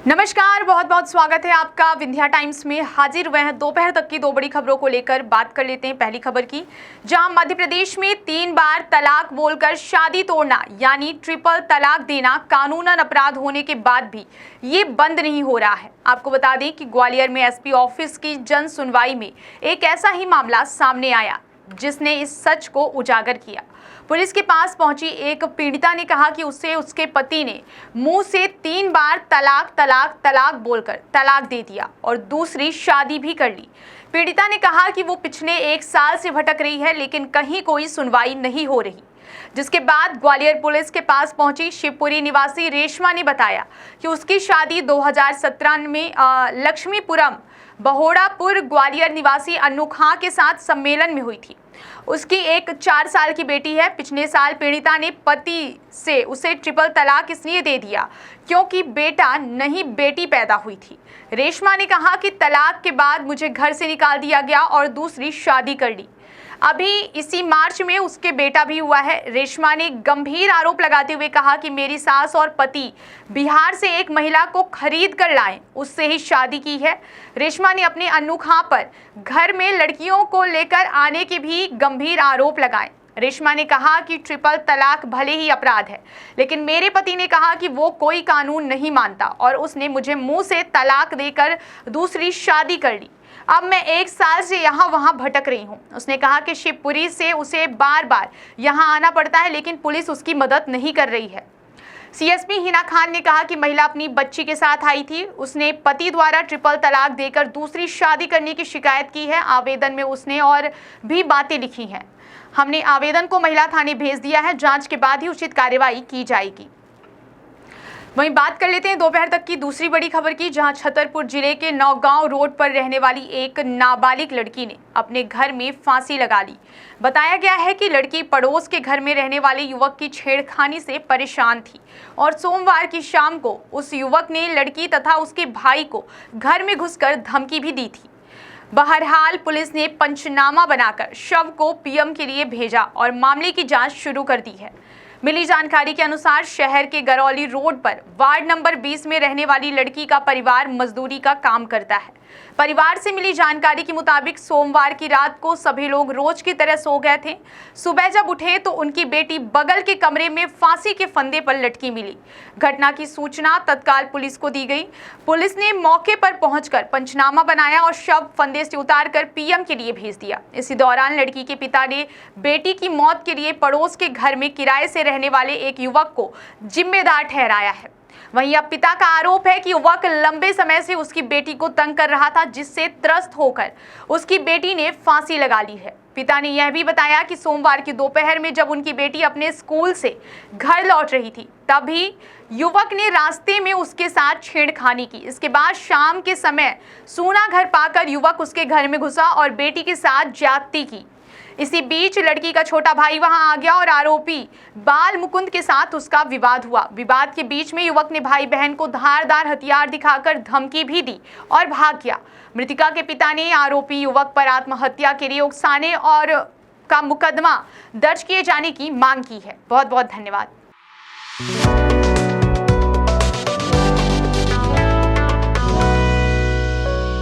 नमस्कार, बहुत बहुत स्वागत है आपका। विंध्या टाइम्स में हाजिर हुए हैं दोपहर तक की दो बड़ी खबरों को लेकर। बात कर लेते हैं पहली खबर की, जहां मध्य प्रदेश में 3 बार तलाक बोलकर शादी तोड़ना यानी ट्रिपल तलाक देना कानूनन अपराध होने के बाद भी ये बंद नहीं हो रहा है। आपको बता दें कि ग्वालियर में एसपी ऑफिस की जन सुनवाई में एक ऐसा ही मामला सामने आया जिसने इस सच को उजागर किया। पुलिस के पास पहुंची एक पीड़िता ने कहा कि उसे उसके पति ने मुंह से 3 बार तलाक तलाक तलाक बोलकर तलाक दे दिया और दूसरी शादी भी कर ली। पीड़िता ने कहा कि वो पिछले 1 साल से भटक रही है, लेकिन कहीं कोई सुनवाई नहीं हो रही। जिसके बाद ग्वालियर पुलिस के पास पहुंची शिवपुरी निवासी रेशमा ने बताया कि उसकी शादी 2017 में लक्ष्मीपुरम बहोड़ापुर ग्वालियर निवासी अन्नू खां के साथ सम्मेलन में हुई थी। उसकी एक 4 साल की बेटी है। पिछले साल पीड़िता ने पति से उसे ट्रिपल तलाक इसलिए दे दिया क्योंकि बेटा नहीं बेटी पैदा हुई थी। रेशमा ने कहा कि तलाक के बाद मुझे घर से निकाल दिया गया और दूसरी शादी कर ली। अभी इसी मार्च में उसके बेटा भी हुआ है। रेशमा ने गंभीर आरोप लगाते हुए कहा कि मेरी सास और पति बिहार से एक महिला को खरीद कर लाए, उससे ही शादी की है। रेशमा ने अपने अन्नू खां पर घर में लड़कियों को लेकर आने के भी गंभीर आरोप लगाए। रेशमा ने कहा कि ट्रिपल तलाक भले ही अपराध है, लेकिन मेरे पति ने कहा कि वो कोई कानून नहीं मानता और उसने मुझे मुंह से तलाक देकर दूसरी शादी कर ली। अब मैं 1 साल से यहाँ वहाँ भटक रही हूँ। उसने कहा कि शिवपुरी से उसे बार बार यहाँ आना पड़ता है, लेकिन पुलिस उसकी मदद नहीं कर रही है। सीएसपी हिना खान ने कहा कि महिला अपनी बच्ची के साथ आई थी। उसने पति द्वारा ट्रिपल तलाक देकर दूसरी शादी करने की शिकायत की है। आवेदन में उसने और भी बातें लिखी हैं। हमने आवेदन को महिला थाने भेज दिया है। जांच के बाद ही उचित कार्रवाई की जाएगी। वहीं बात कर लेते हैं दोपहर तक की दूसरी बड़ी खबर की, जहां छतरपुर जिले के नौगांव रोड पर रहने वाली एक नाबालिग लड़की ने अपने घर में फांसी लगा ली। बताया गया है कि लड़की पड़ोस के घर में रहने वाले युवक की छेड़खानी से परेशान थी और सोमवार की शाम को उस युवक ने लड़की तथा उसके भाई को घर में घुसकर धमकी भी दी थी। बहरहाल पुलिस ने पंचनामा बनाकर शव को पीएम के लिए भेजा और मामले की जांच शुरू कर दी है। मिली जानकारी के अनुसार शहर के गरौली रोड पर वार्ड नंबर 20 में रहने वाली लड़की का परिवार मजदूरी का काम करता है। परिवार से मिली जानकारी के मुताबिक सोमवार की रात को सभी लोग रोज की तरह सो गए थे। सुबह जब उठे तो उनकी बेटी बगल के कमरे में फांसी के फंदे पर लटकी मिली। घटना की सूचना तत्काल पुलिस को दी गई। पुलिस ने मौके पर पहुंचकर पंचनामा बनाया और शव फंदे से उतारकर पीएम के लिए भेज दिया। इसी दौरान लड़की के पिता ने बेटी की मौत के लिए पड़ोस के घर में किराए से रहने वाले एक युवक को जिम्मेदार ठहराया है। वहीं अब पिता का आरोप है कि युवक लंबे समय से उसकी बेटी को तंग कर रहा था, जिससे त्रस्त होकर उसकी बेटी ने फांसी लगा ली है। पिता ने यह भी बताया कि सोमवार की दोपहर में जब उनकी बेटी अपने स्कूल से घर लौट रही थी, तभी युवक ने रास्ते में उसके साथ छेड़खानी की। इसके बाद शाम के समय सूना घर पाकर युवक उसके घर में घुसा और बेटी के साथ ज्यादती की। इसी बीच लड़की का छोटा भाई वहां आ गया और आरोपी बाल मुकुंद के साथ उसका विवाद हुआ। विवाद के बीच में युवक ने भाई बहन को धारदार हथियार दिखाकर धमकी भी दी और भाग गया। मृतका के पिता ने आरोपी युवक पर आत्महत्या के लिए उकसाने और का मुकदमा दर्ज किए जाने की मांग की है। बहुत बहुत धन्यवाद।